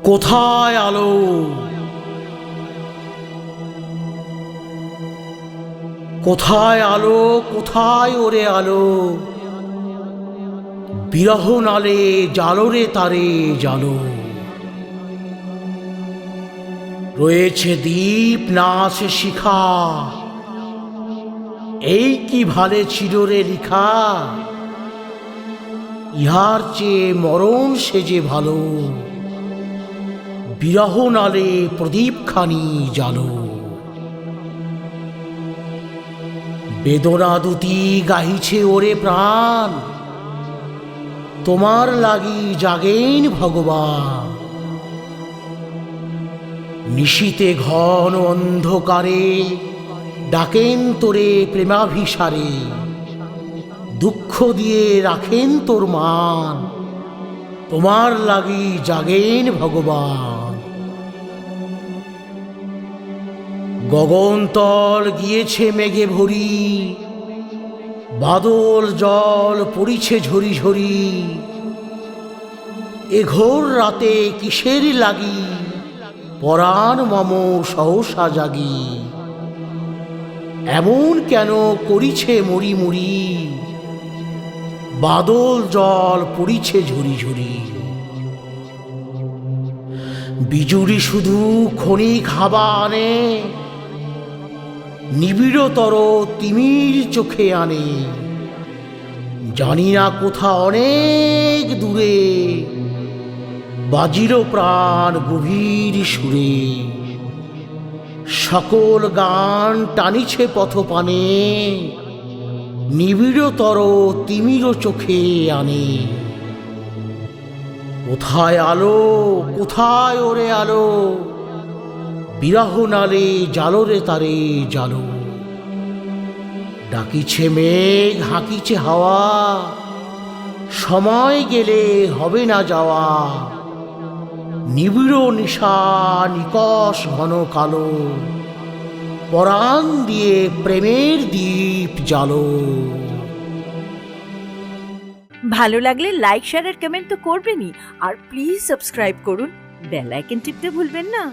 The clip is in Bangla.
কোথায় আলো? কোথায় আলো? কোথায় ওরে আলো? বিরহ নালে জালো রে তারে জালো। রয়েছে দ্বীপ না আছে শিখা, এই কি ভালে চিররে লিখা। ইহার চেয়ে মরণ সেজে ভালো, বিরহ নালে প্রদীপখানি জালো। বেদনা দুটি গাহিছে ওরে প্রাণ, তোমার লাগি জাগেন ভগবান। নিশীতে ঘন অন্ধকারে ডাকেন তোরে প্রেমাভিসারে, দুঃখ দিয়ে রাখেন তোর মান, তোমার লাগি জাগেন ভগবান। গগনতল গিয়েছে মেঘে ভরি, বাদল জল পড়িছে ঝরি ঝরি। এ ঘোর রাতে কিসের লাগি পরাণ মম সহসা জাগি। এমন কেন করিছে মরি মরি, বাদল জল পড়িছে ঝরি ঝরি। বিজুরি শুধু ক্ষণিক হাবা আনে, নিবিড়তর তিমির চোখে আনে। জানি না কোথা অনেক দূরে বাজিল প্রাণ গভীর সুরে। সকল গান টানিছে পথপানে, নিবিড়তর তিমির চোখে আনে। কোথায় আলো? কোথায় ওরে আলো? বিরহ নালে জালো রে তারে জালো। ডাকিছে মেঘ হাঁকিছে হাওয়া, সময় গেলে হবে না যাওয়া। নিবিড় নিশা নিকষ ঘন কালো, পরাণ দিয়ে প্রেমের দ্বীপ জালো। ভালো লাগলে লাইক শেয়ার আর কমেন্ট তো করবেনই, আর প্লিজ সাবস্ক্রাইব করুন, বেল আইকন টিপতে ভুলবেন না।